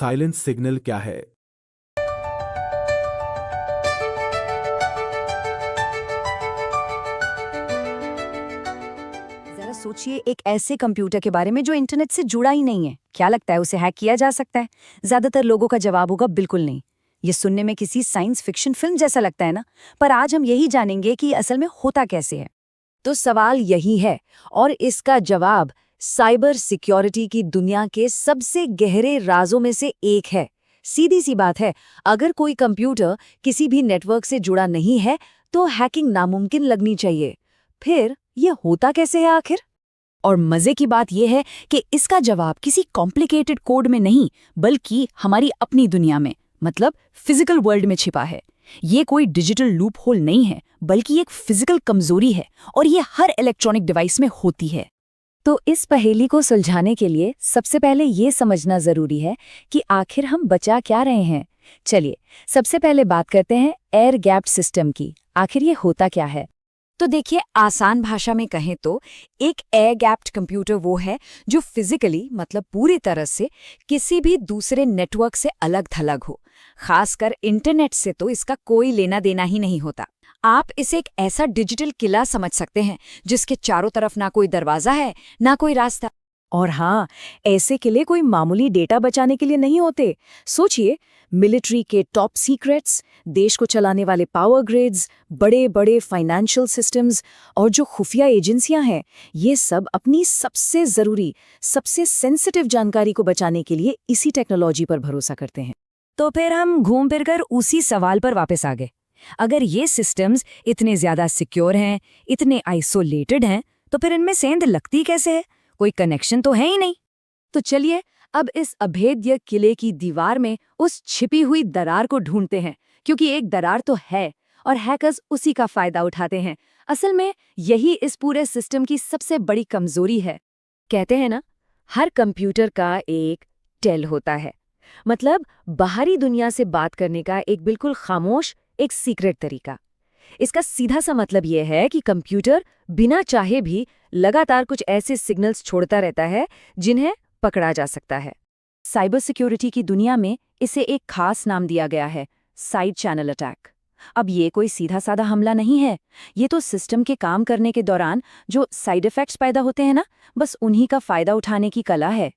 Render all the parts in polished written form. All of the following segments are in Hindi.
साइलेंस सिग्नल क्या है? जरा सोचिए एक ऐसे कंप्यूटर के बारे में जो इंटरनेट से जुड़ा ही नहीं है। क्या लगता है उसे हैक किया जा सकता है? ज्यादातर लोगों का जवाब होगा बिल्कुल नहीं। ये सुनने में किसी साइंस फिक्शन फिल्म जैसा लगता है ना, पर आज हम यही जानेंगे कि असल में होता कैसे है। तो सवाल यही है, और इसका जवाब साइबर सिक्योरिटी की दुनिया के सबसे गहरे राजों में से एक है। सीधी सी बात है, अगर कोई कंप्यूटर किसी भी नेटवर्क से जुड़ा नहीं है तो हैकिंग नामुमकिन लगनी चाहिए। फिर ये होता कैसे है आखिर? और मजे की बात यह है कि इसका जवाब किसी कॉम्प्लिकेटेड कोड में नहीं, बल्कि हमारी अपनी दुनिया में, मतलब फिजिकल वर्ल्ड में छिपा है। ये कोई डिजिटल लूप होल नहीं है, बल्कि एक फिजिकल कमजोरी है, और ये हर इलेक्ट्रॉनिक डिवाइस में होती है। तो इस पहेली को सुलझाने के लिए सबसे पहले ये समझना जरूरी है कि आखिर हम बचा क्या रहे हैं। चलिए सबसे पहले बात करते हैं एयर गैप्ड सिस्टम की। आखिर ये होता क्या है? तो देखिए, आसान भाषा में कहें तो एक एयर गैप्ड कंप्यूटर वो है जो फिजिकली, मतलब पूरी तरह से किसी भी दूसरे नेटवर्क से अलग थलग हो। खासकर इंटरनेट से तो इसका कोई लेना देना ही नहीं होता। आप इसे एक ऐसा डिजिटल किला समझ सकते हैं जिसके चारों तरफ ना कोई दरवाजा है, ना कोई रास्ता। और हाँ, ऐसे किले कोई मामूली डेटा बचाने के लिए नहीं होते। सोचिए, मिलिट्री के टॉप सीक्रेट्स, देश को चलाने वाले पावर ग्रिड्स, बड़े बड़े फाइनेंशियल सिस्टम्स और जो खुफिया एजेंसियां हैं, ये सब अपनी सबसे जरूरी, सबसे सेंसिटिव जानकारी को बचाने के लिए इसी टेक्नोलॉजी पर भरोसा करते हैं। तो फिर हम घूम फिर कर उसी सवाल पर वापस आ गए। अगर ये सिस्टम्स इतने ज्यादा सिक्योर हैं, इतने आइसोलेटेड हैं, तो फिर इनमें सेंध लगती कैसे है? कोई कनेक्शन तो है ही नहीं। तो चलिए अब इस अभेद्य किले की दीवार में उस छिपी हुई दरार को ढूंढते हैं, क्योंकि एक दरार तो है और हैकर्स उसी का फायदा उठाते हैं। असल में यही इस पूरे सिस्टम की सबसे बड़ी कमजोरी है। कहते हैं ना, हर कंप्यूटर का एक टेल होता है, मतलब बाहरी दुनिया से बात करने का एक बिल्कुल खामोश, एक सीक्रेट तरीका। इसका सीधा सा मतलब यह है कि कंप्यूटर बिना चाहे भी लगातार कुछ ऐसे सिग्नल्स छोड़ता रहता है जिन्हें पकड़ा जा सकता है। साइबर सिक्योरिटी की दुनिया में इसे एक खास नाम दिया गया है, साइड चैनल अटैक। अब ये कोई सीधा साधा हमला नहीं है, ये तो सिस्टम के काम करने के दौरान जो साइड इफेक्ट्स पैदा होते हैं ना, बस उन्हीं का फायदा उठाने की कला है।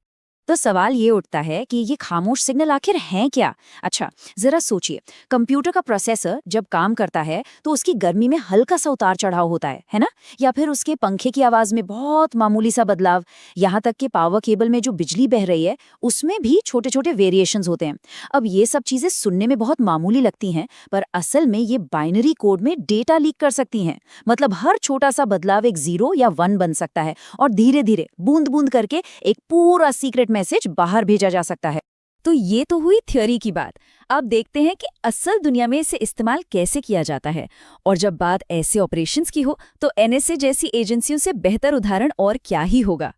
तो सवाल ये उठता है कि ये खामोश सिग्नल आखिर हैं क्या? अच्छा, जरा सोचिए, कंप्यूटर का प्रोसेसर जब काम करता है तो उसकी गर्मी में हल्का सा उतार चढ़ाव होता है ना? या फिर उसके पंखे की आवाज में बहुत मामूली सा बदलाव, यहाँ तक कि पावर केबल में जो बिजली बह रही है उसमें भी छोटे छोटे वेरिएशंस होते हैं। अब ये सब चीजें सुनने में बहुत मामूली लगती हैं, पर असल में ये बाइनरी कोड में डेटा लीक कर सकती हैं। मतलब हर छोटा सा बदलाव एक 0 या 1 बन सकता है, और धीरे धीरे बूंद बूंद करके एक पूरा सीक्रेट मैसेज बाहर भेजा जा सकता है। तो ये तो हुई थ्योरी की बात। अब देखते हैं कि असल दुनिया में इसे इस्तेमाल कैसे किया जाता है। और जब बात ऐसे ऑपरेशंस की हो तो एनएसए जैसी एजेंसियों से बेहतर उदाहरण और क्या ही होगा।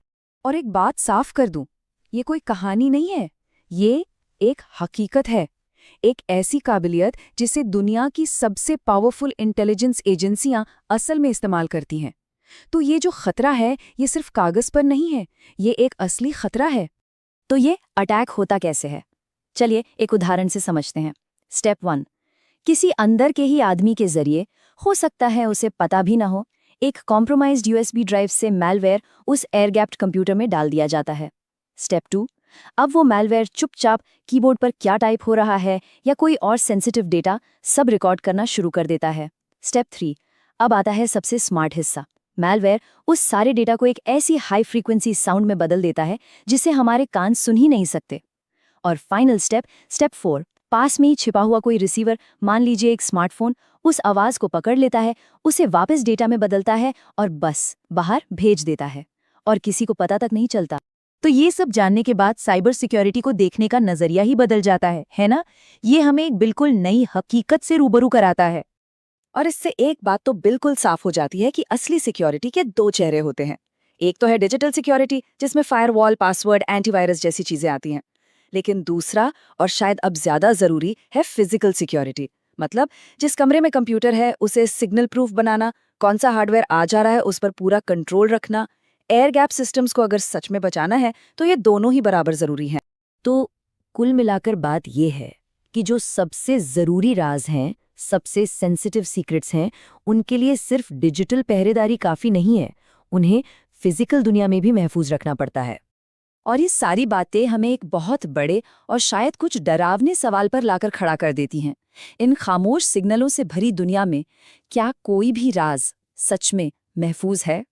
और एक बात साफ कर दूं, ये कोई कहानी नहीं है, ये एक हकीकत है। एक ऐसी काबिलियत जिसे दुनिया की सबसे पावरफुल इंटेलिजेंस एजेंसियां असल में इस्तेमाल करती हैं। तो ये जो खतरा है, ये सिर्फ कागज पर नहीं है, ये एक असली खतरा है। तो ये अटैक होता कैसे है? चलिए एक उदाहरण से समझते हैं। स्टेप 1, किसी अंदर के ही आदमी के जरिए, हो सकता है उसे पता भी ना हो, एक कॉम्प्रोमाइज्ड यूएसबी ड्राइव से मैलवेयर उस एयर गैप्ड कंप्यूटर में डाल दिया जाता है। स्टेप 2, अब वो मैलवेयर चुपचाप कीबोर्ड पर क्या टाइप हो रहा है या कोई और सेंसिटिव डेटा सब रिकॉर्ड करना शुरू कर देता है। स्टेप 3, अब आता है सबसे स्मार्ट हिस्सा। मैलवेयर उस सारे डेटा को एक ऐसी हाई फ्रीक्वेंसी साउंड में बदल देता है जिसे हमारे कान सुन ही नहीं सकते। और फाइनल स्टेप, स्टेप 4, पास में ही छिपा हुआ कोई रिसीवर, मान लीजिए एक स्मार्टफोन, उस आवाज को पकड़ लेता है, उसे वापस डेटा में बदलता है और बस बाहर भेज देता है, और किसी को पता तक नहीं चलता। तो ये सब जानने के बाद साइबर सिक्योरिटी को देखने का नजरिया ही बदल जाता है ना? ये हमें एक बिल्कुल नई हकीकत से रूबरू कराता है। और इससे एक बात तो बिल्कुल साफ हो जाती है कि असली सिक्योरिटी के 2 चेहरे होते हैं। एक तो है डिजिटल सिक्योरिटी, जिसमें फायरवॉल, पासवर्ड, एंटीवायरस जैसी चीजें आती हैं। लेकिन दूसरा, और शायद अब ज्यादा जरूरी, है फिजिकल सिक्योरिटी। मतलब जिस कमरे में कंप्यूटर है उसे सिग्नल प्रूफ बनाना, कौन सा हार्डवेयर आ जा रहा है उस पर पूरा कंट्रोल रखना। एयर गैप सिस्टम्स को अगर सच में बचाना है तो ये दोनों ही बराबर जरूरी हैं। तो कुल मिलाकर बात ये है कि जो सबसे ज़रूरी राज हैं, सबसे सेंसिटिव सीक्रेट्स हैं, उनके लिए सिर्फ डिजिटल पहरेदारी काफ़ी नहीं है, उन्हें फिजिकल दुनिया में भी महफूज रखना पड़ता है। और ये सारी बातें हमें एक बहुत बड़े और शायद कुछ डरावने सवाल पर लाकर खड़ा कर देती हैं। इन खामोश सिग्नलों से भरी दुनिया में क्या कोई भी राज सच में महफूज है?